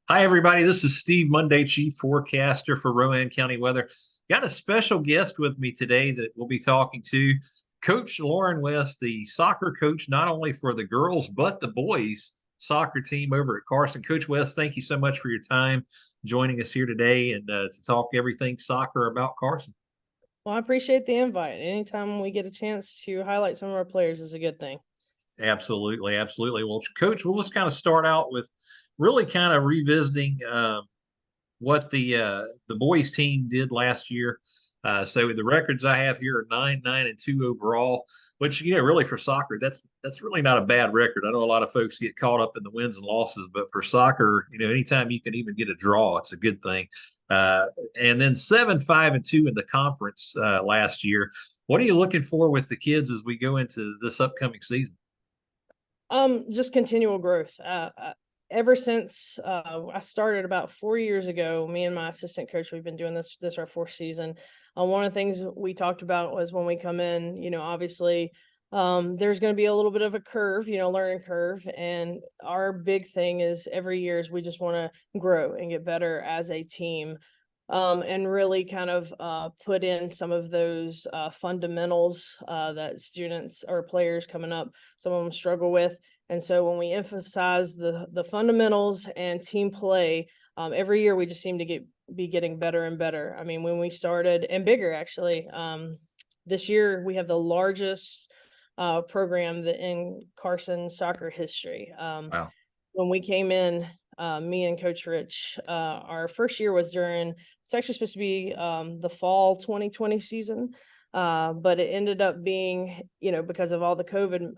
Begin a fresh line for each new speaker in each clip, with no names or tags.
Hi, everybody. This is Steve Monday, Chief Forecaster for Rowan County Weather. Got a special guest with me today that we'll be talking to Coach Lauren West, the soccer coach, not only for the girls, but the boys soccer team over at Carson. Coach West, thank you so much for your time joining us here today and to talk everything soccer about Carson.
Well, I appreciate the invite. Anytime we get a chance to highlight some of our players is a good thing.
Absolutely, absolutely. Well, Coach, we'll just kind of start out with really kind of revisiting what the boys team did last year. So the records I have here are 9-9-2 overall, which really for soccer that's really not a bad record. I know a lot of folks get caught up in the wins and losses, but for soccer, anytime you can even get a draw, it's a good thing. Uh, and then 7-5-2 in the conference last year. What are you looking for with the kids as we go into this upcoming season?
Just continual growth. Ever since I started about 4 years ago, me and my assistant coach, we've been doing this our fourth season. One of the things we talked about was when we come in, obviously, there's going to be a little bit of a curve, learning curve, and our big thing is every year is we just want to grow and get better as a team. And really kind of put in some of those fundamentals that students or players coming up, some of them struggle with. And so when we emphasize the fundamentals and team play, every year we just seem to be getting better and better. I mean, when we started and bigger actually, this year we have the largest program in Carson soccer history.
Wow.
When we came in, me and Coach Rich, our first year was it's actually supposed to be the fall 2020 season, but it ended up being, because of all the COVID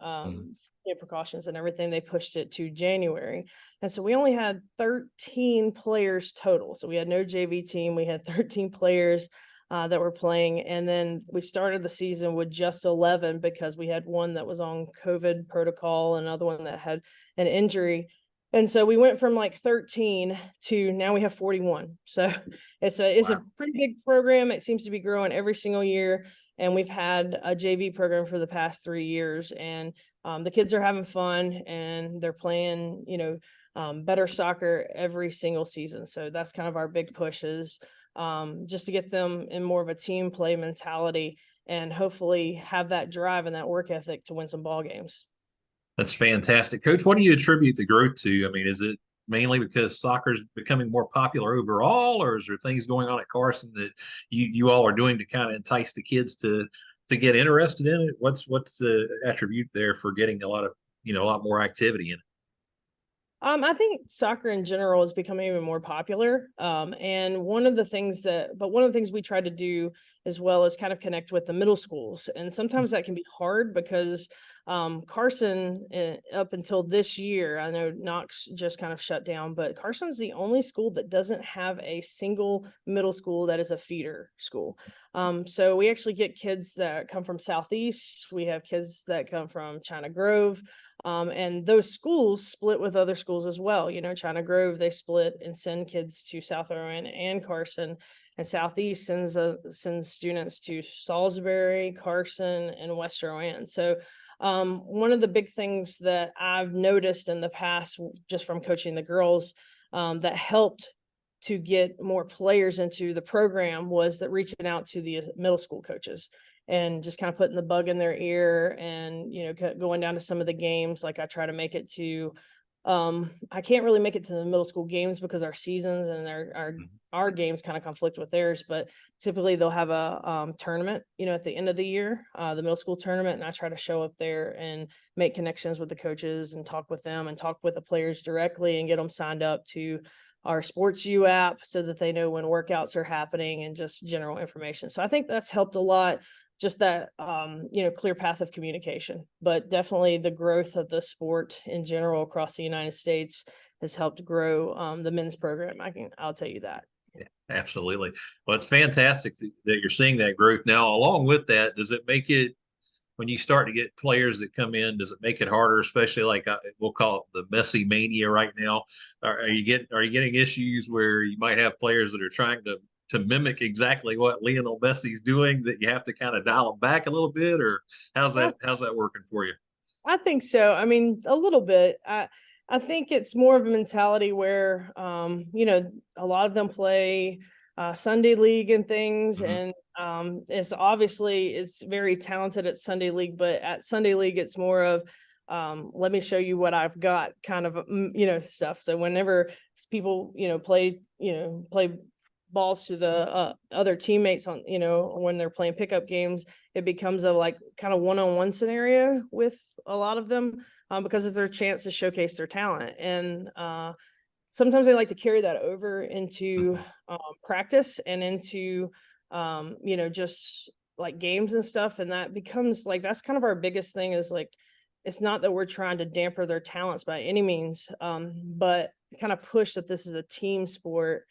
precautions and everything, they pushed it to January. And so we only had 13 players total. So we had no JV team. We had 13 players that were playing. And then we started the season with just 11 because we had one that was on COVID protocol, another one that had an injury. And so we went from like 13 to now we have 41. So it's
Wow.
a pretty big program. It seems to be growing every single year. And we've had a JV program for the past 3 years. And the kids are having fun and they're playing, better soccer every single season. So that's kind of our big push is just to get them in more of a team play mentality and hopefully have that drive and that work ethic to win some ball games.
That's fantastic. Coach, what do you attribute the growth to? I mean, is it mainly because soccer's becoming more popular overall, or is there things going on at Carson that you all are doing to kind of entice the kids to get interested in it? What's the attribute there for getting a lot more activity in it?
I think soccer in general is becoming even more popular. And one of the things we try to do as well is kind of connect with the middle schools. And sometimes that can be hard because Carson, up until this year, I know Knox just kind of shut down, but Carson's the only school that doesn't have a single middle school that is a feeder school. So we actually get kids that come from Southeast. We have kids that come from China Grove. And those schools split with other schools as well. China Grove, they split and send kids to South Rowan and Carson, and Southeast sends students to Salisbury, Carson, and West Rowan. So one of the big things that I've noticed in the past, just from coaching the girls, that helped to get more players into the program was that reaching out to the middle school coaches and just kind of putting the bug in their ear and, going down to some of the games. Like I try to make it to, I can't really make it to the middle school games because our seasons and our games kind of conflict with theirs, but typically they'll have a tournament, at the end of the year, the middle school tournament. And I try to show up there and make connections with the coaches and talk with them and talk with the players directly and get them signed up to our Sports U app so that they know when workouts are happening and just general information. So I think that's helped a lot, just that, clear path of communication, but definitely the growth of the sport in general across the United States has helped grow the men's program. I'll tell you that.
Yeah, absolutely. Well, it's fantastic that you're seeing that growth now. Along with that, does it make it when you start to get players that come in, does it make it harder, especially like we'll call it the Messi mania right now? Are you getting issues where you might have players that are trying to mimic exactly what Lionel Messi's doing that you have to kind of dial them back a little bit, or how's that working for you?
I think so. I mean, a little bit. I think it's more of a mentality where, a lot of them play Sunday league and things,
Mhm.
and it's very talented at Sunday league, but at Sunday league, it's more of, let me show you what I've got kind of, stuff. So whenever people, play balls to the other teammates when they're playing pickup games, it becomes a like kind of one-on-one scenario with a lot of them, because it's their chance to showcase their talent. And sometimes they like to carry that over into
Mhm.
practice and into just like games and stuff, and that becomes like that's kind of our biggest thing, is like it's not that we're trying to damper their talents by any means, but kind of push that this is a team sport,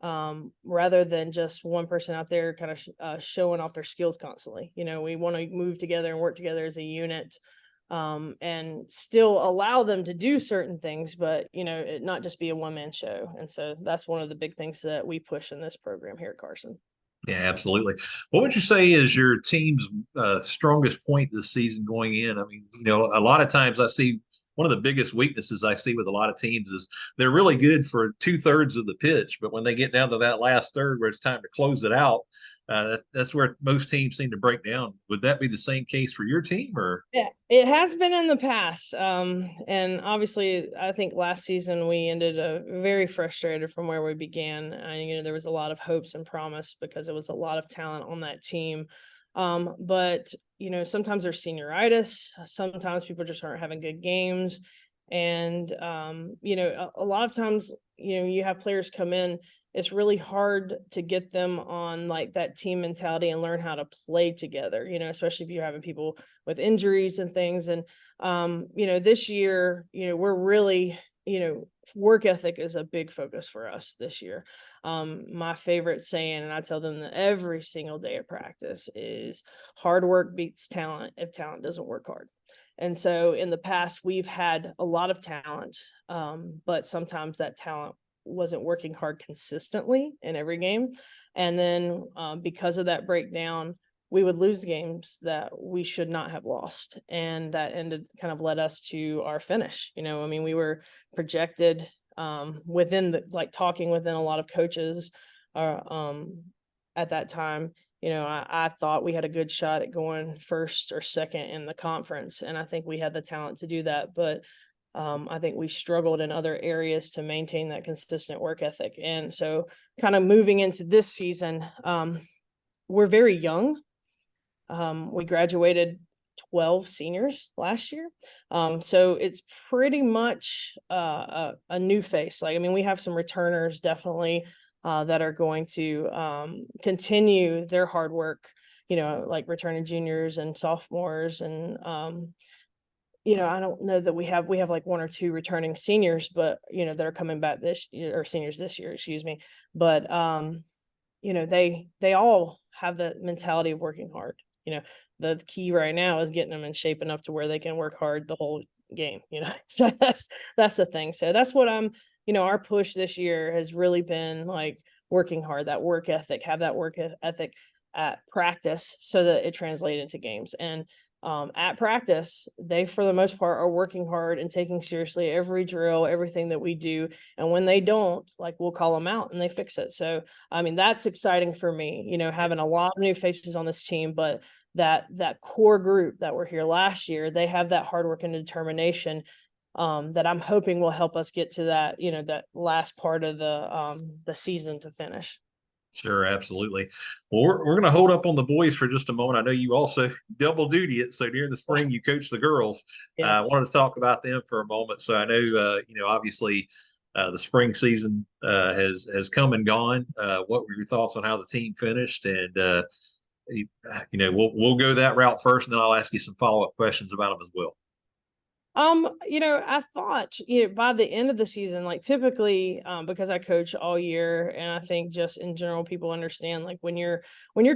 rather than just one person out there kind of showing off their skills constantly. We want to move together and work together as a unit, and still allow them to do certain things, but it not just be a one-man show. And so that's one of the big things that we push in this program here at Carson.
Yeah, absolutely. What would you say is your team's strongest point this season going in? I mean, a lot of times I see one of the biggest weaknesses I see with a lot of teams is they're really good for 2/3 of the pitch, but when they get down to that last third where it's time to close it out, that's where most teams seem to break down. Would that be the same case for your team, or?
Yeah, it has been in the past. And obviously, I think last season we ended very frustrated from where we began. There was a lot of hopes and promise because there was a lot of talent on that team. But sometimes there's senioritis. Sometimes people just aren't having good games, and a lot of times, you have players come in. It's really hard to get them on like that team mentality and learn how to play together. Especially if you're having people with injuries and things. And this year, we're really, work ethic is a big focus for us this year. My favorite saying, and I tell them that every single day of practice, is hard work beats talent if talent doesn't work hard. And so in the past, we've had a lot of talent, but sometimes that talent wasn't working hard consistently in every game. And then because of that breakdown, we would lose games that we should not have lost. And that kind of led us to our finish. We were projected within talking within a lot of coaches at that time. I thought we had a good shot at going first or second in the conference. And I think we had the talent to do that. But I think we struggled in other areas to maintain that consistent work ethic. And so kind of moving into this season, we're very young. We graduated 12 seniors last year. So it's pretty much a new face. We have some returners definitely that are going to continue their hard work, like returning juniors and sophomores. And, I don't know that we have like one or two returning seniors, but, that are coming back this year, or seniors this year, excuse me. But, they all have the mentality of working hard. The key right now is getting them in shape enough to where they can work hard the whole game. So that's the thing. So that's what our push this year has really been like working hard, that work ethic, have that work ethic at practice so that it translates into games. And at practice, they, for the most part, are working hard and taking seriously every drill, everything that we do. And when they don't, like, we'll call them out and they fix it. So, that's exciting for me, having a lot of new faces on this team, but that core group that were here last year, they have that hard work and determination that I'm hoping will help us get to that, that last part of the season to finish.
Sure, absolutely. Well, we're going to hold up on the boys for just a moment. I know you also double duty it. So during the spring, you coach the girls. I
Yes.
wanted to talk about them for a moment. So I know, obviously, the spring season has come and gone. What were your thoughts on how the team finished? And we'll go that route first, and then I'll ask you some follow up questions about them as well.
I thought, by the end of the season, like typically, because I coach all year, and I think just in general, people understand like when you're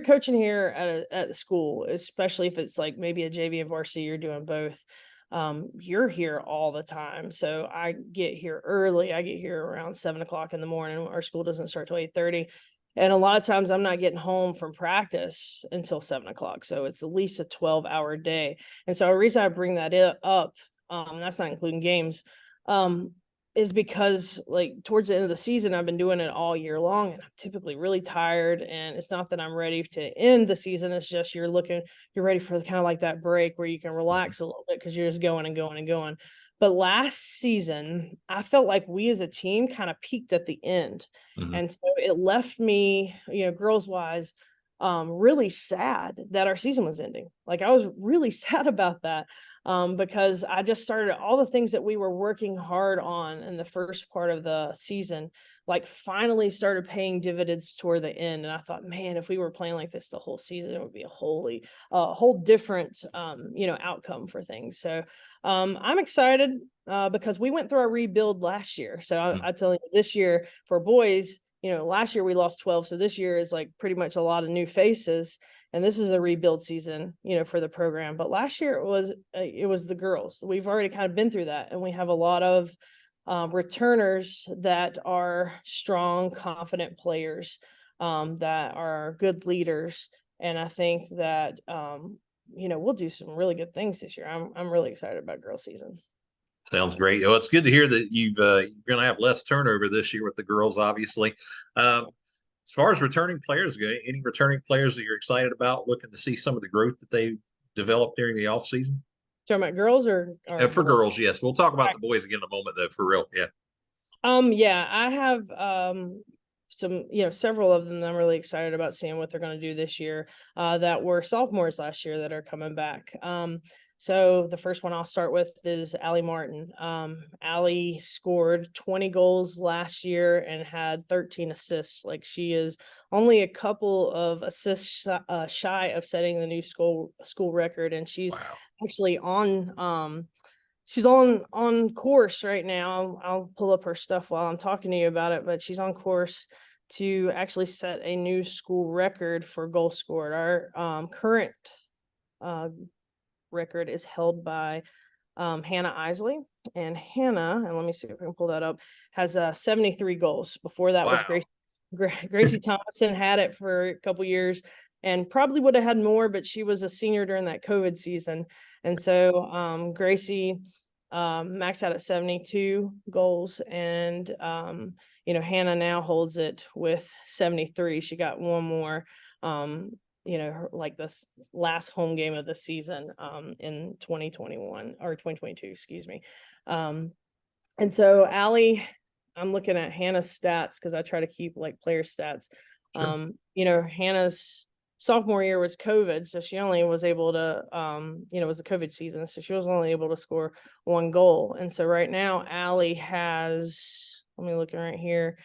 coaching here at school, especially if it's like maybe a JV and varsity, you're doing both. You're here all the time. So I get here early. I get here around 7 o'clock in the morning. Our school doesn't start till 8:30. And a lot of times I'm not getting home from practice until 7 o'clock. So it's at least a 12-hour day. And so a reason I bring that up, that's not including games, um, is because like towards the end of the season, I've been doing it all year long and I'm typically really tired. And it's not that I'm ready to end the season. It's just you're ready for kind of like that break where you can relax a little bit because you're just going and going and going. But last season, I felt like we as a team kind of peaked at the end.
Mm-hmm.
And so it left me, girls wise, really sad that our season was ending. Like I was really sad about that. Because I just started all the things that we were working hard on in the first part of the season, like finally started paying dividends toward the end. And I thought, man, if we were playing like this the whole season, it would be a whole different, outcome for things. So I'm excited because we went through our rebuild last year. So I tell you, this year for boys, last year we lost 12. So this year is like pretty much a lot of new faces. And this is a rebuild season, for the program. But last year it was the girls. We've already kind of been through that, and we have a lot of returners that are strong, confident players that are good leaders. And I think that we'll do some really good things this year. I'm really excited about girls season.
Sounds great. Well, it's good to hear that you're going to have less turnover this year with the girls, obviously. As far as returning players go, any returning players that you're excited about, looking to see some of the growth that they developed during the off season?
Talking about girls or
For
boys?
girls, yes. We'll talk about the boys again in a moment, though. For real, yeah.
Yeah, I have some, several of them that I'm really excited about seeing what they're going to do this year that were sophomores last year that are coming back. So the first one I'll start with is Allie Martin. Allie scored 20 goals last year and had 13 assists. Like she is only a couple of assists shy of setting the new school record, and she's actually on she's on course right now. I'll pull up her stuff while I'm talking to you about it, but she's on course to actually set a new school record for goal scored. Our current record is held by Hannah Isley, and Hannah, and let me see if I can pull that up, has 73 goals. Before that was Gracie Thompson had it for a couple years and probably would have had more, but she was a senior during that COVID season. And so Gracie maxed out at 72 goals, and Hannah now holds it with 73. She got one more like this last home game of the season in 2021 or 2022, excuse me. And so Allie, I'm looking at Hannah's stats because I try to keep like player stats. Sure. Hannah's sophomore year was COVID, so she only was able to, it was the COVID season, so she was only able to score one goal. And so right now, Allie has, let me look right here,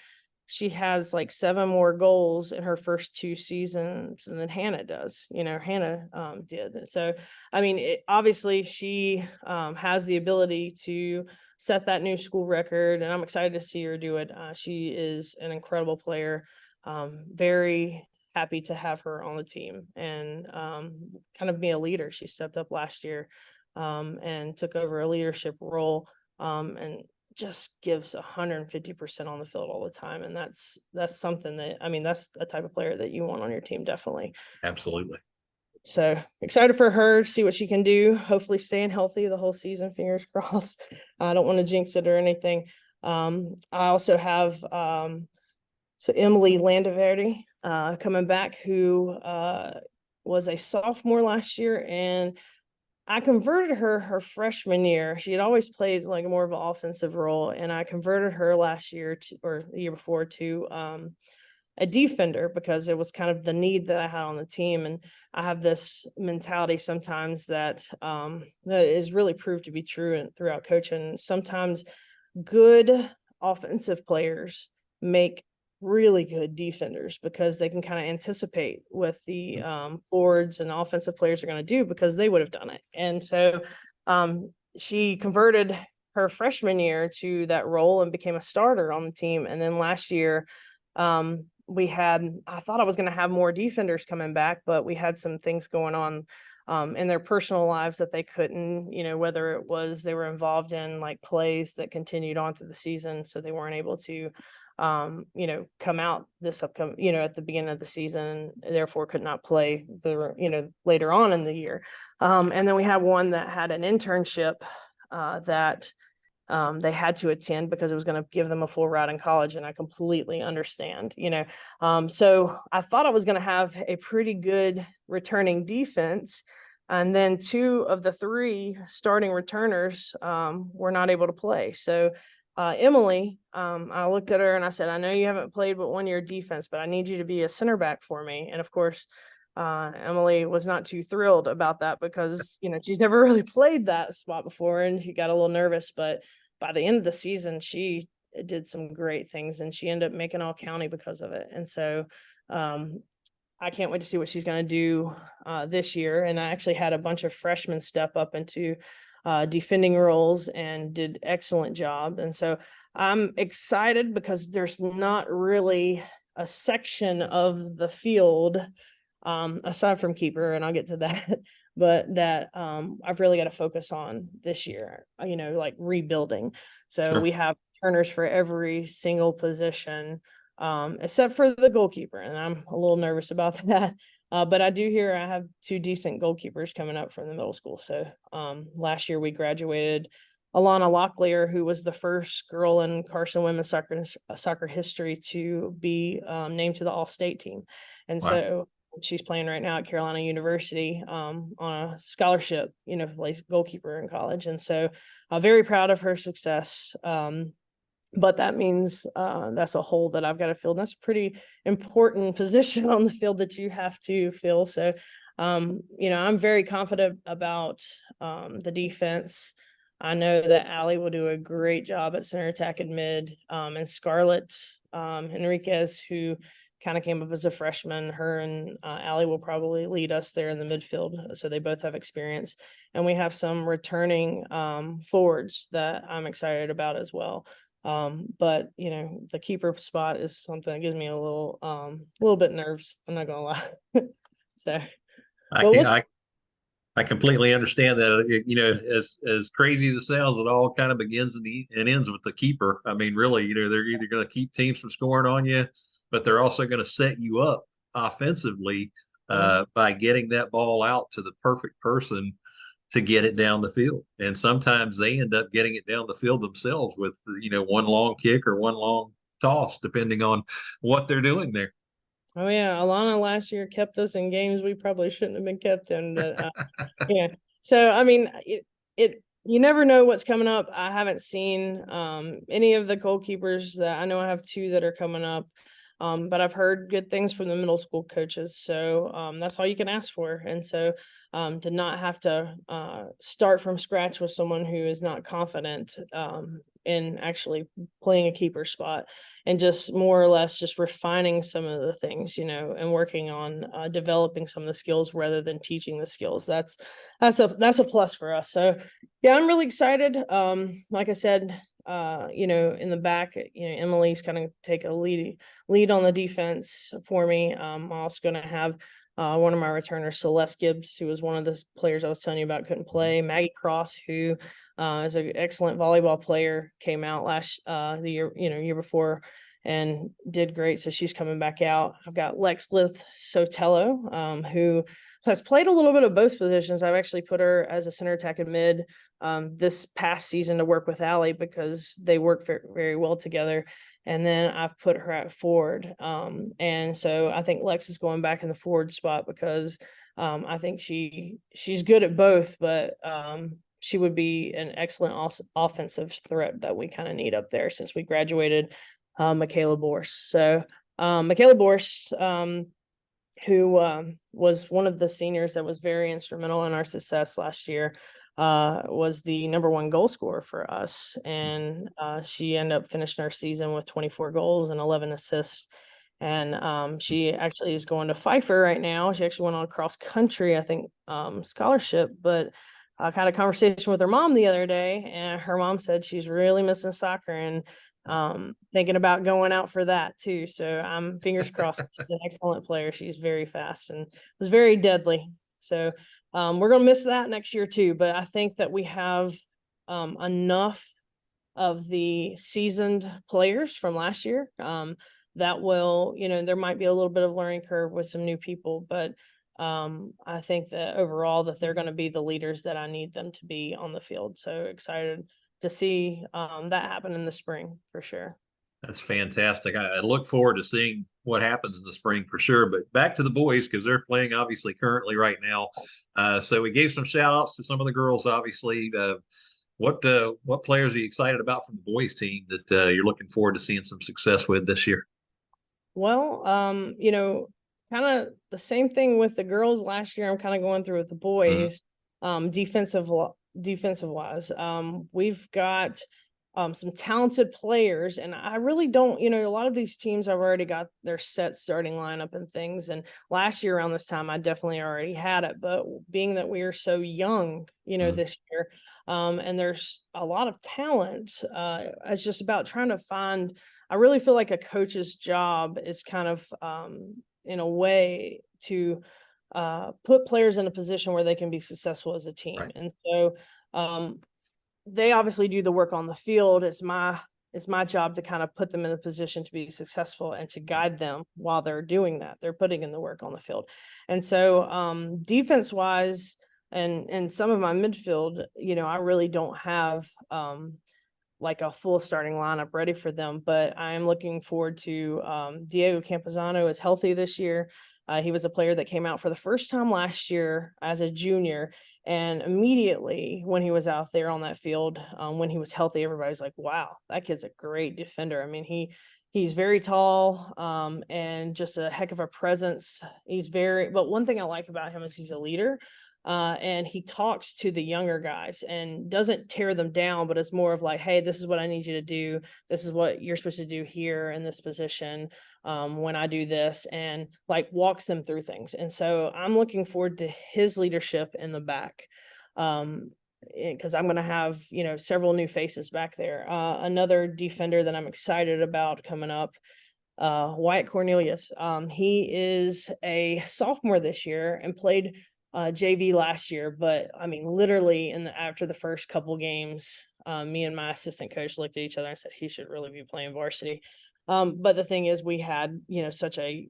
she has like 7 more goals in her first 2 seasons than Hannah does. Hannah did. So, I mean, obviously she has the ability to set that new school record, and I'm excited to see her do it. She is an incredible player. Very happy to have her on the team and kind of be a leader. She stepped up last year and took over a leadership role and just gives 150% on the field all the time. And that's something that, I mean, that's a type of player that you want on your team. Definitely.
Absolutely.
So excited for her, see what she can do. Hopefully staying healthy the whole season, fingers crossed. I don't want to jinx it or anything. I also have so Emily Landaverde coming back, who was a sophomore last year, and I converted her freshman year. She had always played like more of an offensive role, and I converted her last year or the year before to a defender because it was kind of the need that I had on the team. And I have this mentality sometimes that that is really proved to be true and throughout coaching. Sometimes good offensive players make really good defenders because they can kind of anticipate what the forwards and offensive players are going to do because they would have done it. And so she converted her freshman year to that role and became a starter on the team. And then last year I thought I was going to have more defenders coming back, but we had some things going on in their personal lives that they couldn't, whether it was they were involved in like plays that continued on through the season. So they weren't able to come out this upcoming, at the beginning of the season, and therefore could not play later on in the year. And then we had one that had an internship that they had to attend because it was going to give them a full ride in college. And I completely understand, so I thought I was going to have a pretty good returning defense. And then 2 of the 3 starting returners were not able to play. So Emily, I looked at her and I said, I know you haven't played but 1 year defense, but I need you to be a center back for me. And of course, Emily was not too thrilled about that because, she's never really played that spot before and she got a little nervous. But by the end of the season, she did some great things and she ended up making all county because of it. And so I can't wait to see what she's going to do this year. And I actually had a bunch of freshmen step up into defending roles and did excellent job. And so I'm excited because there's not really a section of the field aside from keeper, and I'll get to that, but that I've really got to focus on this year, like rebuilding. So we have turners for every single position, except for the goalkeeper. And I'm a little nervous about that. But I do hear I have 2 decent goalkeepers coming up from the middle school. So last year we graduated Alana Locklear, who was the first girl in Carson women's soccer history to be named to the All-State team. And so she's playing right now at Carolina University on a scholarship, plays goalkeeper in college. And so I'm very proud of her success. But that means that's a hole that I've got to fill. And that's a pretty important position on the field that you have to fill. So, I'm very confident about the defense. I know that Allie will do a great job at center attack and mid. And Scarlett Enriquez, who kind of came up as a freshman, her and Allie will probably lead us there in the midfield. So they both have experience. And we have some returning forwards that I'm excited about as well. But the keeper spot is something that gives me a little bit nerves. I'm not gonna lie. So,
I completely understand that. As crazy as it sounds, it all kind of begins and ends with the keeper. I mean, really, they're either going to keep teams from scoring on you, but they're also going to set you up offensively by getting that ball out to the perfect person to get it down the field. And sometimes they end up getting it down the field themselves with, one long kick or one long toss, depending on what they're doing there.
Oh yeah, Alana last year kept us in games we probably shouldn't have been kept in. But yeah, so I mean, you never know what's coming up. I haven't seen any of the goalkeepers that I know. I have 2 that are coming up, but I've heard good things from the middle school coaches. So that's all you can ask for. And so to not have to start from scratch with someone who is not confident in actually playing a keeper spot, and just more or less just refining some of the things, and working on developing some of the skills rather than teaching the skills. That's a plus for us. So yeah, I'm really excited. Like I said, in the back, Emily's kind of take a lead on the defense for me. I'm also going to have one of my returners, Celeste Gibbs, who was one of the players I was telling you about, couldn't play. Maggie Cross, who is an excellent volleyball player, came out the year before and did great. So she's coming back out. I've got Lexlith Sotelo, who has played a little bit of both positions. I've actually put her as a center attack and mid this past season to work with Allie because they work very, very well together. And then I've put her at forward. And so I think Lex is going back in the forward spot because I think she's good at both, but she would be an excellent offensive threat that we kind of need up there since we graduated Michaela Borse. So Michaela Borse, who was one of the seniors that was very instrumental in our success last year, was the #1 goal scorer for us. And she ended up finishing our season with 24 goals and 11 assists. And she actually is going to Pfeiffer right now. She actually went on a cross country, I think, scholarship, but I had a conversation with her mom the other day, and her mom said she's really missing soccer and thinking about going out for that too. So I'm fingers crossed. She's an excellent player. She's very fast and was very deadly. So we're going to miss that next year too. But I think that we have enough of the seasoned players from last year that will, there might be a little bit of learning curve with some new people, but I think that overall that they're going to be the leaders that I need them to be on the field. So excited to see that happen in the spring for sure.
That's fantastic. I look forward to seeing what happens in the spring for sure. But back to the boys, because they're playing obviously currently right now. So we gave some shout outs to some of the girls, obviously. What players are you excited about from the boys team that you're looking forward to seeing some success with this year?
Well, kind of the same thing with the girls last year. I'm kind of going through with the
Mhm.
boys. Defensive wise, we've got some talented players, and I really don't. A lot of these teams have already got their set starting lineup and things. And last year around this time, I definitely already had it. But being that we are so young,
Mhm.
this year, and there's a lot of talent, it's just about trying to find. I really feel like a coach's job is kind of, in a way, to put players in a position where they can be successful as a team.
Right.
And so they obviously do the work on the field. It's my job to kind of put them in a position to be successful and to guide them while they're doing that. They're putting in the work on the field. And so defense wise, and some of my midfield, I really don't have like a full starting lineup ready for them. But I am looking forward to Diego Campuzano is healthy this year. He was a player that came out for the first time last year as a junior. And immediately when he was out there on that field, when he was healthy, everybody's like, wow, that kid's a great defender. I mean, he's very tall, and just a heck of a presence. But one thing I like about him is he's a leader. And he talks to the younger guys and doesn't tear them down, but it's more of like, hey, this is what I need you to do. This is what you're supposed to do here in this position, when I do this, and like walks them through things. And so I'm looking forward to his leadership in the back. Because I'm going to have, several new faces back there. Another defender that I'm excited about coming up, Wyatt Cornelius. He is a sophomore this year and played JV last year, but I mean, literally after the first couple games, me and my assistant coach looked at each other and said he should really be playing varsity. But the thing is, we had such a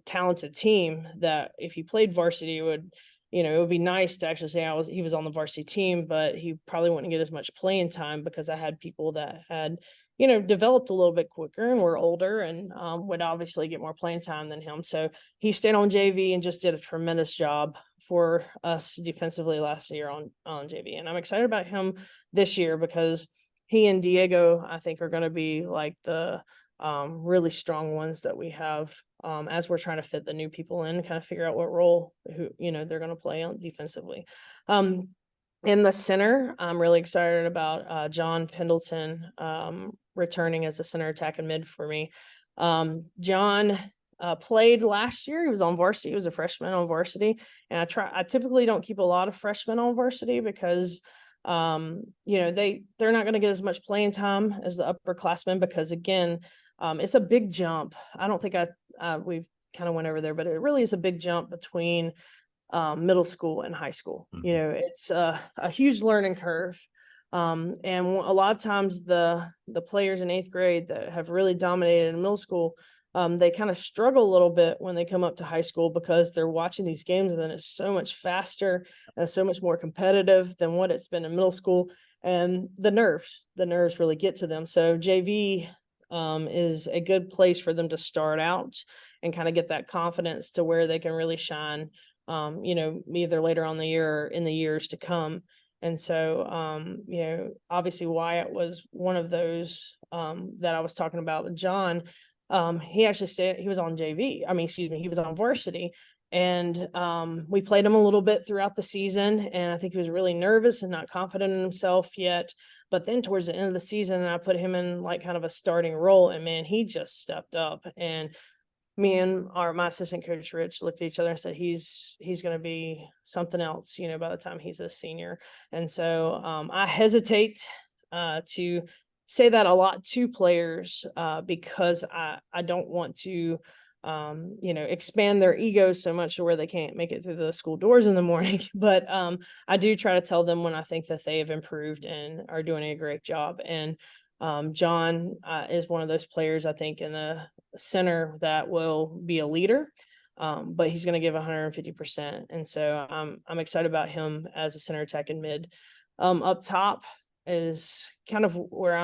talented team that if he played varsity, it would be nice to actually say he was on the varsity team, but he probably wouldn't get as much playing time because I had people that had developed a little bit quicker and were older and would obviously get more playing time than him. So he stayed on JV and just did a tremendous job for us defensively last year on JV. And I'm excited about him this year because he and Diego, I think, are going to be like the really strong ones that we have as we're trying to fit the new people in, kind of figure out what role they're going to play on defensively. In the center, I'm really excited about John Pendleton returning as a center attacking mid for me. John played last year. He was on varsity. He was a freshman on varsity. And I typically don't keep a lot of freshmen on varsity because they're not going to get as much playing time as the upperclassmen because, again, it's a big jump. I don't think we've kind of went over there, but it really is a big jump between middle school and high school.
Mhm.
It's a huge learning curve. And a lot of times the players in 8th grade that have really dominated in middle school, they kind of struggle a little bit when they come up to high school because they're watching these games and then it's so much faster and so much more competitive than what it's been in middle school. And the nerves really get to them. So JV is a good place for them to start out and kind of get that confidence to where they can really shine, either later on the year or in the years to come. And so, obviously Wyatt was one of those that I was talking about with John. He actually said he was on JV. He was on varsity. And we played him a little bit throughout the season. And I think he was really nervous and not confident in himself yet. But then towards the end of the season, I put him in like kind of a starting role. And man, he just stepped up. And me and my assistant coach Rich looked at each other and said he's going to be something else by the time he's a senior. And so I hesitate to say that a lot to players because I don't want to expand their egos so much to where they can't make it through the school doors in the morning. But I do try to tell them when I think that they have improved and are doing a great job. And John is one of those players, I think, in the center that will be a leader, but he's going to give 150%. And so I'm excited about him as a center attacking mid. Up top, is kind of where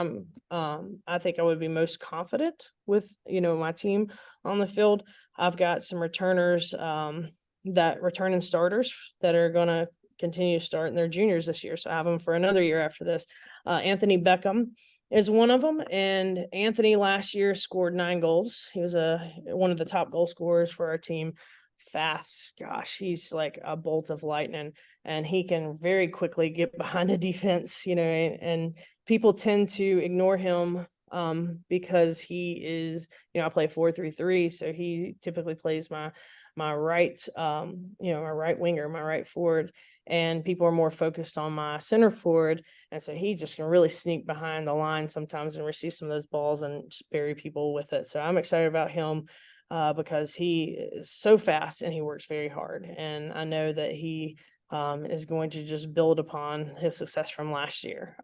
I think I would be most confident with, my team on the field. I've got some returners, that returning starters that are going to continue to start, and they're juniors this year. So I have them for another year after this. Anthony Beckham is one of them. And Anthony last year scored 9 goals. He was one of the top goal scorers for our team. Fast, gosh, he's like a bolt of lightning, and he can very quickly get behind a defense, and people tend to ignore him because he is, I play 4-3-3, so he typically plays my right, my right winger, my right forward, and people are more focused on my center forward. And so he just can really sneak behind the line sometimes and receive some of those balls and just bury people with it. So I'm excited about him because he is so fast and he works very hard. And I know that he is going to just build upon his success from last year.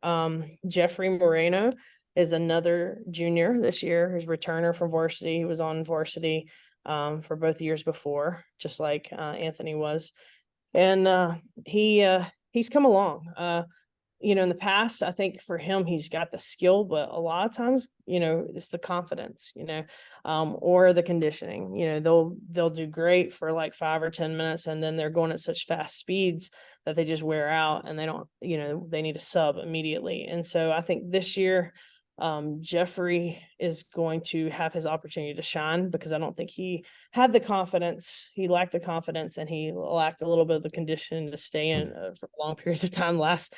Jeffrey Moreno is another junior this year, his returner from varsity. He was on varsity for both years before, just like Anthony was. And he's come along. In the past, I think for him, he's got the skill, but a lot of times, it's the confidence, or the conditioning. They'll do great for like 5 or 10 minutes, and then they're going at such fast speeds that they just wear out, and they don't, they need a sub immediately. And so I think this year, Jeffrey is going to have his opportunity to shine, because I don't think he had the confidence. He lacked the confidence, and he lacked a little bit of the condition to stay in for long periods of time last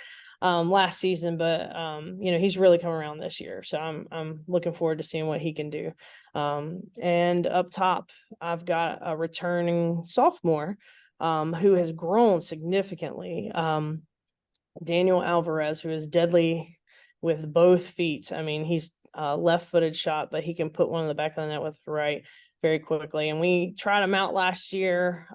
season. But he's really come around this year, so I'm looking forward to seeing what he can do. And up top, I've got a returning sophomore who has grown significantly, Daniel Alvarez, who is deadly with both feet. I mean, he's a left-footed shot, but he can put one in the back of the net with the right very quickly. And we tried him out last year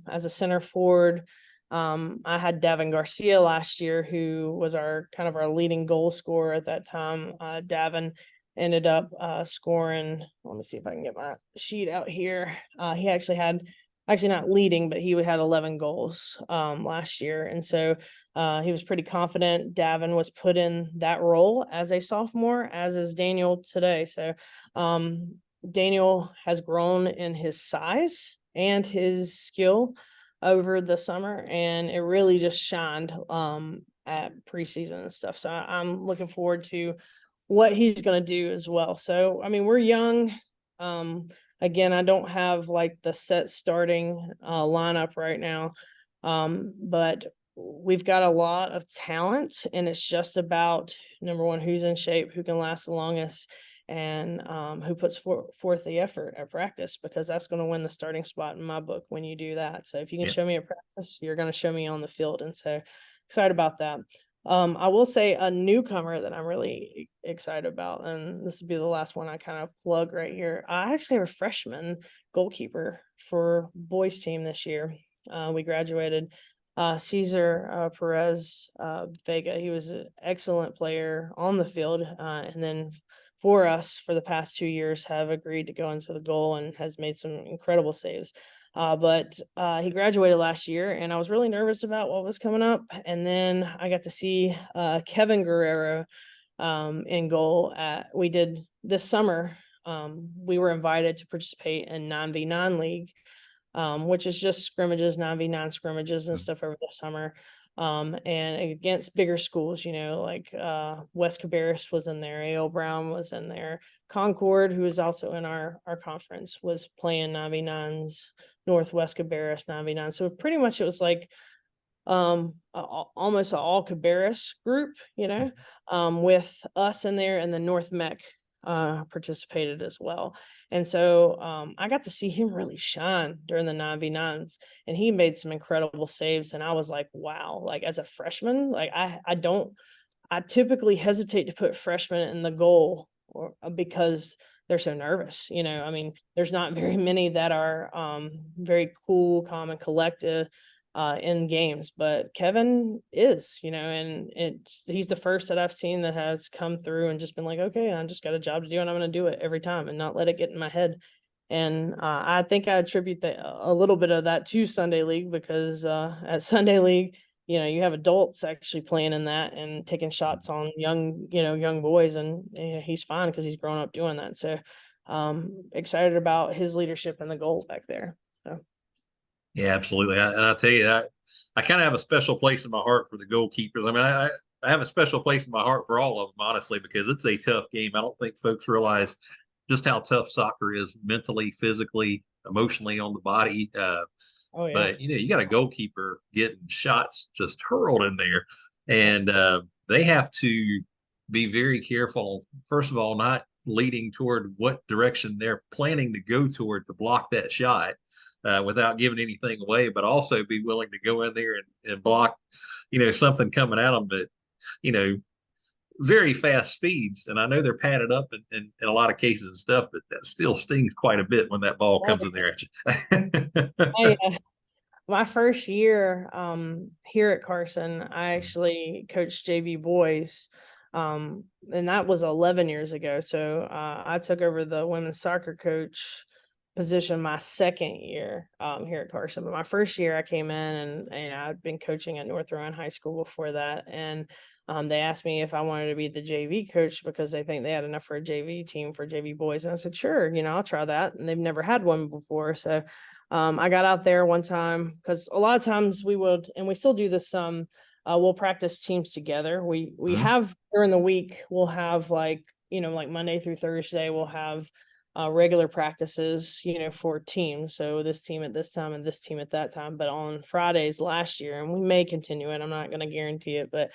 as a center forward. I had Davin Garcia last year, who was our leading goal scorer at that time. Davin ended up scoring. Let me see if I can get my sheet out here. He actually not leading, but he had 11 goals last year. And so he was pretty confident. Davin was put in that role as a sophomore, as is Daniel today. So Daniel has grown in his size and his skill over the summer, and it really just shined at preseason and stuff. So I'm looking forward to what he's going to do as well. So, I mean, we're young. Again, I don't have like the set starting lineup right now, but we've got a lot of talent, and it's just about, number one, who's in shape, who can last the longest, and who puts forth the effort at practice, because that's going to win the starting spot in my book when you do that. So if you can show me at practice, you're going to show me on the field. And so excited about that. I will say a newcomer that I'm really excited about, and this will be the last one I kind of plug right here. I actually have a freshman goalkeeper for boys team this year. We graduated Cesar Perez Vega. He was an excellent player on the field, and then for us for the past 2 years have agreed to go into the goal and has made some incredible saves. But he graduated last year, and I was really nervous about what was coming up. And then I got to see Kevin Guerrero in goal. We did this summer. We were invited to participate in 9v9 league, which is just scrimmages, 9v9 scrimmages and stuff over the summer. And against bigger schools, like West Cabarrus was in there, A.L. Brown was in there, Concord, who is also in our conference, was playing 9v9s, Northwest Cabarrus 9v9. So pretty much it was like almost an all Cabarrus group, with us in there, and the North Mech participated as well. And so I got to see him really shine during the 9v9s, and he made some incredible saves. And I was like, wow, like as a freshman, like I typically hesitate to put freshmen in the goal because they're so nervous. I mean, there's not very many that are very cool, calm, and collected in games, but Kevin is, and he's the first that I've seen that has come through and just been like, okay, I just got a job to do, and I'm going to do it every time and not let it get in my head. And I think I attribute a little bit of that to Sunday League, because at Sunday League, you have adults actually playing in that and taking shots on young boys, and he's fine because he's grown up doing that. So excited about his leadership and the goal back there. So
Yeah, absolutely. And I tell you, I kind of have a special place in my heart for the goalkeepers. I mean, I have a special place in my heart for all of them, honestly, because it's a tough game. I don't think folks realize just how tough soccer is mentally, physically, emotionally on the body.
oh yeah.
But you got a goalkeeper getting shots just hurled in there, and they have to be very careful. First of all, not leading toward what direction they're planning to go toward to block that shot without giving anything away, but also be willing to go in there and block, something coming at them that, you know, very fast speeds. And I know they're padded up in a lot of cases and stuff, but that still stings quite a bit when that ball comes in there at you.
My first year here at Carson, I actually coached JV boys, and that was 11 years ago. So I took over the women's soccer coach position my second year here at Carson. But my first year, I came in, and I'd been coaching at North Rowan High School before that, and they asked me if I wanted to be the JV coach because they think they had enough for a JV team for JV boys, and I said, sure, I'll try that. And they've never had one before, so I got out there one time because a lot of times we would, and we still do this some. We'll practice teams together. We have during the week, we'll have like Monday through Thursday, we'll have regular practices, for teams. So this team at this time and this team at that time. But on Fridays last year, and we may continue it, I'm not going to guarantee it, but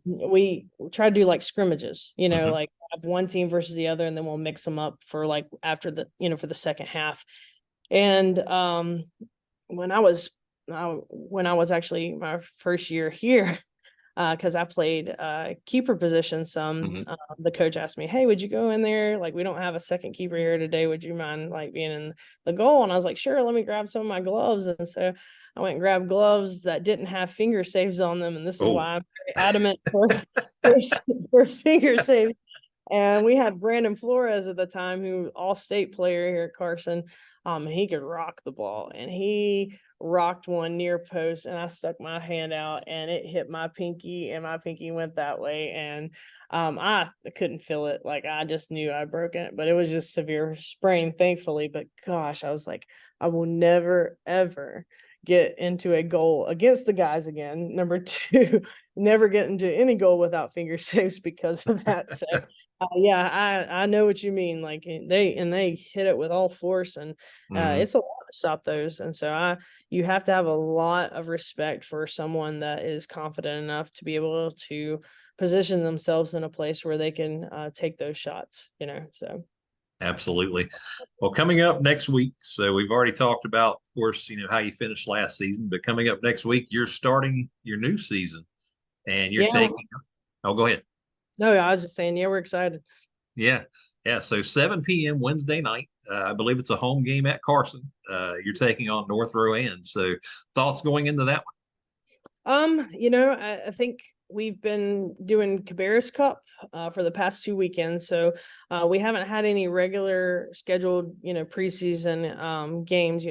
we try to do like scrimmages, like have one team versus the other, and then we'll mix them up for like after the, for the second half. And when I was actually my first year here, because I played keeper position some, the coach asked me, hey, would you go in there? Like, we don't have a second keeper here today. Would you mind like being in the goal? And I was like, sure, let me grab some of my gloves. And so I went and grabbed gloves that didn't have finger saves on them. And this is why I'm very adamant for finger saves. And we had Brandon Flores at the time, who all-state player here at Carson. He could rock the ball, and he rocked one near post, and I stuck my hand out and it hit my pinky, and my pinky went that way. And I couldn't feel it. Like, I just knew I broke it, but it was just severe sprain, thankfully. But gosh, I was like, I will never, ever get into a goal against the guys again. Number two, never get into any goal without finger saves because of that. So yeah, I know what you mean. Like, they hit it with all force, and it's a lot to stop those. And so you have to have a lot of respect for someone that is confident enough to be able to position themselves in a place where they can take those shots. So.
Absolutely. Well, coming up next week, so we've already talked about, of course, how you finished last season, but coming up next week, you're starting your new season, and you're taking. Oh, go ahead.
No, I was just saying, yeah, we're excited.
Yeah. Yeah. So 7 p.m. Wednesday night, I believe it's a home game at Carson. You're taking on North Rowan. So thoughts going into that
one? I think we've been doing Cabarrus Cup for the past 2 weekends. So we haven't had any regular scheduled, preseason games,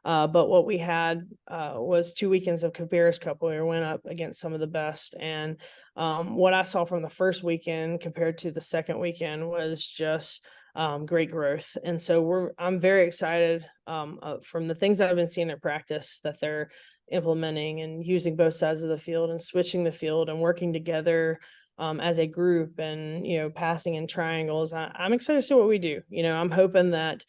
but what we had was 2 weekends of Cabarrus Cup where we went up against some of the best. And what I saw from the first weekend compared to the second weekend was just great growth. And so I'm very excited from the things I've been seeing at practice that they're implementing and using both sides of the field and switching the field and working together as a group and, passing in triangles. I'm excited to see what we do. I'm hoping that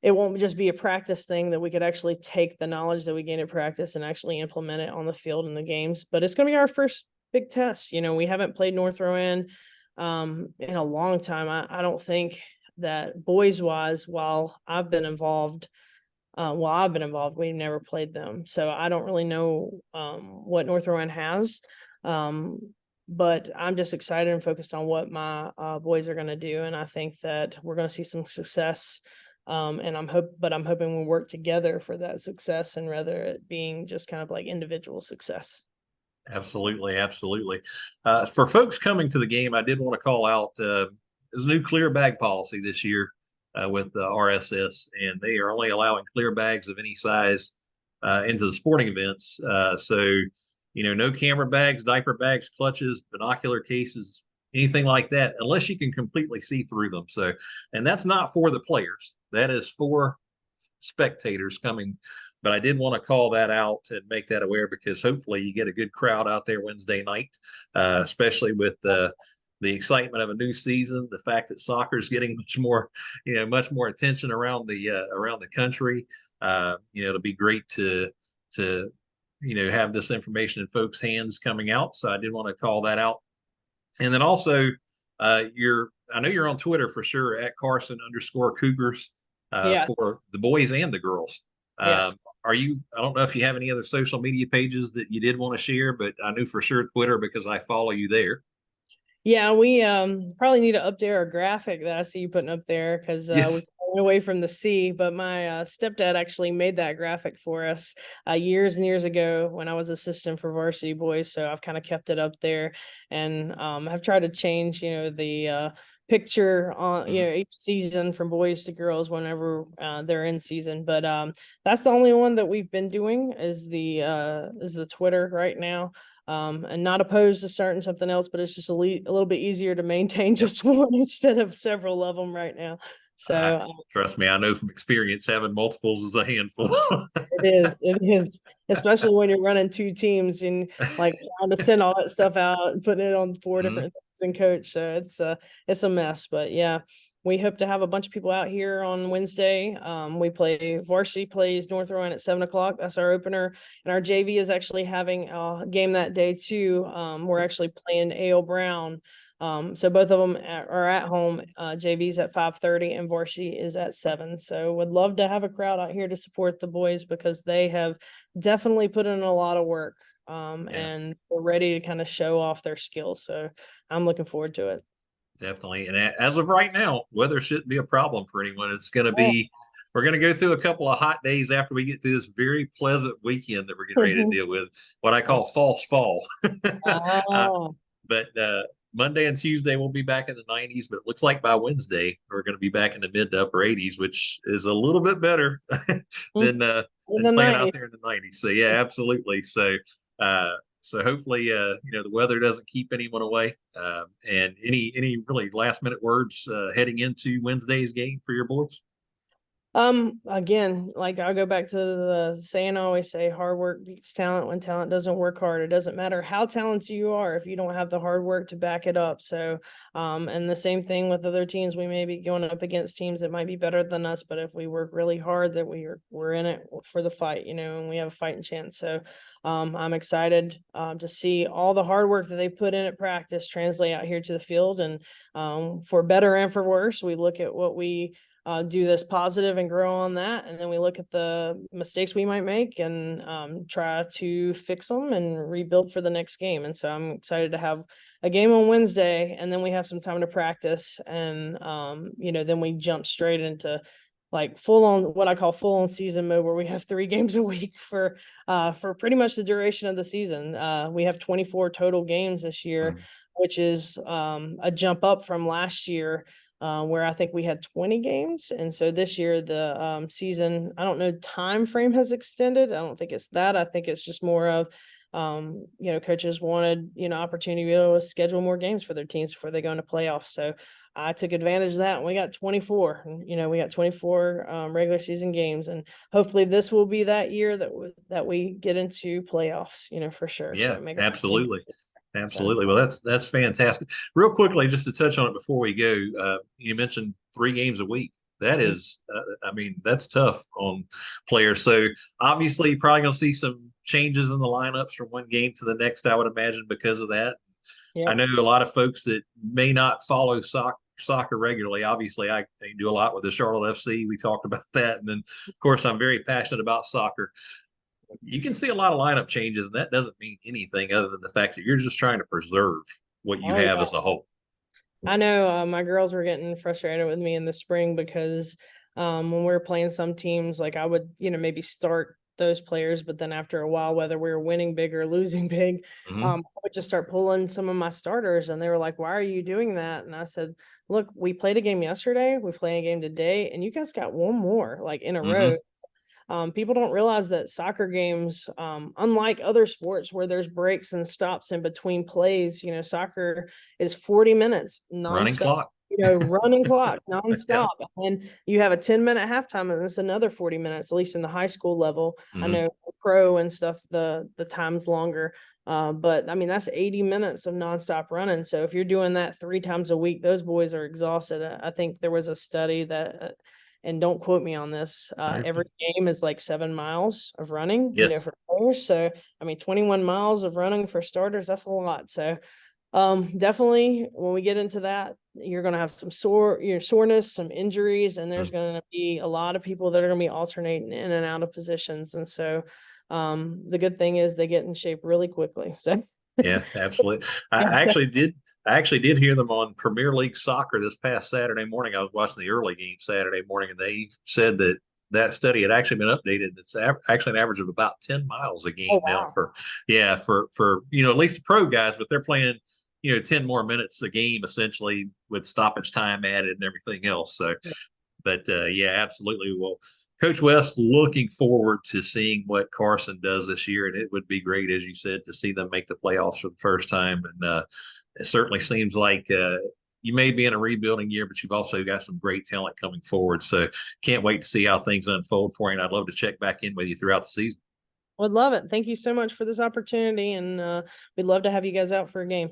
it won't just be a practice thing, that we could actually take the knowledge that we gain at practice and actually implement it on the field in the games. But it's going to be our first big test. We haven't played North Rowan in a long time. I don't think that boys wise, while I've been involved, we've never played them. So I don't really know what North Rowan has. But I'm just excited and focused on what my boys are going to do. And I think that we're going to see some success. And I'm hoping we'll work together for that success, and rather it being just kind of like individual success.
Absolutely. Absolutely. For folks coming to the game, I did want to call out there's a new clear bag policy this year with the RSS, and they are only allowing clear bags of any size into the sporting events. So, no camera bags, diaper bags, clutches, binocular cases, anything like that, unless you can completely see through them. So, and that's not for the players. That is for spectators coming. But I did want to call that out and make that aware because hopefully you get a good crowd out there Wednesday night, especially with the excitement of a new season, the fact that soccer is getting much more attention around the country. It'll be great to have this information in folks' hands coming out. So I did want to call that out. And then also, I know you're on Twitter for sure at Carson_Cougars
Yeah.
for the boys and the girls. Um,
Yes.
I don't know if you have any other social media pages that you did want to share, but I knew for sure Twitter because I follow you there.
Yeah, we probably need to update our graphic that I see you putting up there because
Yes.
we're going away from the sea. But my stepdad actually made that graphic for us years and years ago when I was assistant for varsity boys. So I've kind of kept it up there, and I've tried to change, the picture on
Mhm.
each season from boys to girls whenever they're in season. But that's the only one that we've been doing is the Twitter right now. And not opposed to starting something else, but it's just a little bit easier to maintain
Yep.
just one instead of several of them right now. So
Trust me, I know from experience having multiples is a handful.
it is, especially when you're running two teams and like trying to send all that stuff out and putting it on four
Mhm.
different things and coach. So it's a mess, but yeah. We hope to have a bunch of people out here on Wednesday. We play varsity plays North Rowan at 7 o'clock. That's our opener. And our JV is actually having a game that day too. We're actually playing Ale Brown. So both of them are at home. JV's at 5:30 and varsity is at 7. So would love to have a crowd out here to support the boys because they have definitely put in a lot of work.
Yeah,
And we're ready to kind of show off their skills. So I'm looking forward to it.
definitely. And as of right now, weather shouldn't be a problem for anyone.
Oh.
We're going to go through a couple of hot days after we get through this very pleasant weekend that we're getting ready to deal with, what I call false fall. uh,
Oh.
but Monday and Tuesday we'll be back in the 90s, but it looks like by Wednesday we're going to be back in the mid to upper 80s, which is a little bit better than uh,
In
than
the
playing out
90s.
there in the 90s. So yeah, absolutely. So hopefully the weather doesn't keep anyone away. And any really last minute words heading into Wednesday's game for your boys?
Again, like I'll go back to the saying I always say, hard work beats talent when talent doesn't work hard. It doesn't matter how talented you are if you don't have the hard work to back it up. So, and the same thing with other teams. We may be going up against teams that might be better than us, but if we work really hard, that we're in it for the fight, and we have a fighting chance. So, I'm excited to see all the hard work that they put in at practice translate out here to the field, and for better and for worse, we look at what we do this positive and grow on that. And then we look at the mistakes we might make and try to fix them and rebuild for the next game. And so I'm excited to have a game on Wednesday, and then we have some time to practice. And, then we jump straight into like full on what I call full on season mode, where we have 3 games a week for pretty much the duration of the season. We have 24 total games this year, which is a jump up from last year, where I think we had 20 games. And so this year the season, I don't know, time frame has extended. I don't think it's that. I think it's just more of coaches wanted, opportunity to be able to schedule more games for their teams before they go into playoffs. So I took advantage of that, and we got 24. We got 24 regular season games, and hopefully this will be that year that we get into playoffs, for sure.
Yeah,
So make
absolutely.
so.
Absolutely. Well, that's fantastic. Real quickly, just to touch on it before we go, you mentioned 3 games a week. That is, I mean, that's tough on players. So obviously, you're probably going to see some changes in the lineups from one game to the next, I would imagine, because of that. I
Yep.
know a lot of folks that may not follow soccer regularly. Obviously, I do a lot with the Charlotte FC. We talked about that. And then, of course, I'm very passionate about soccer. You can see a lot of lineup changes, and that doesn't mean anything other than the fact that you're just trying to preserve what you
Oh
have
yeah.
as a whole.
I know my girls were getting frustrated with me in the spring because when we were playing some teams, like I would, maybe start those players, but then after a while, whether we were winning big or losing big,
Hmm.
I would just start pulling some of my starters, and they were like, "Why are you doing that?" And I said, "Look, we played a game yesterday, we played a game today, and you guys got one more like in a
Hmm.
row. People don't realize that soccer games, unlike other sports where there's breaks and stops in between plays, soccer is 40 minutes
Running
nonstop.
clock.
Running clock
Yeah.
nonstop. And you have a 10-minute halftime, and it's another 40 minutes, at least in the high school level. I
Hmm.
know pro and stuff, the time's longer. But I mean, that's 80 minutes of nonstop running. So if you're doing that 3 times a week, those boys are exhausted. I think there was a study that, and don't quote me on this, every game is like 7 miles of running,
Yes.
for players. So, I mean, 21 miles of running for starters, that's a lot. So, definitely when we get into that, you're going to have some soreness, some injuries, and there's
Mm.
going to be a lot of people that are going to be alternating in and out of positions. And so, the good thing is they get in shape really quickly. So
Yeah, absolutely. I
yeah,
I
so
actually did. I actually did hear them on Premier League Soccer this past Saturday morning. I was watching the early game Saturday morning, and they said that that study had actually been updated. It's actually an average of about 10 miles a
oh
game now
wow.
for, yeah, for at least the pro guys, but they're playing 10 more minutes a game essentially with stoppage time added and everything else. So, but yeah, absolutely. Well, Coach West, looking forward to seeing what Carson does this year, and it would be great, as you said, to see them make the playoffs for the first time. And it certainly seems like you may be in a rebuilding year, but you've also got some great talent coming forward. So can't wait to see how things unfold for you. And I'd love to check back in with you throughout the season.
Would love it. Thank you so much for this opportunity, and we'd love to have you guys out for a game.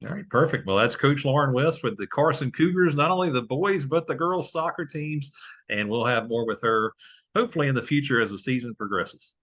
All right, perfect. Well, that's Coach Lauren West with the Carson Cougars, not only the boys, but the girls soccer teams. And we'll have more with her hopefully in the future as the season progresses.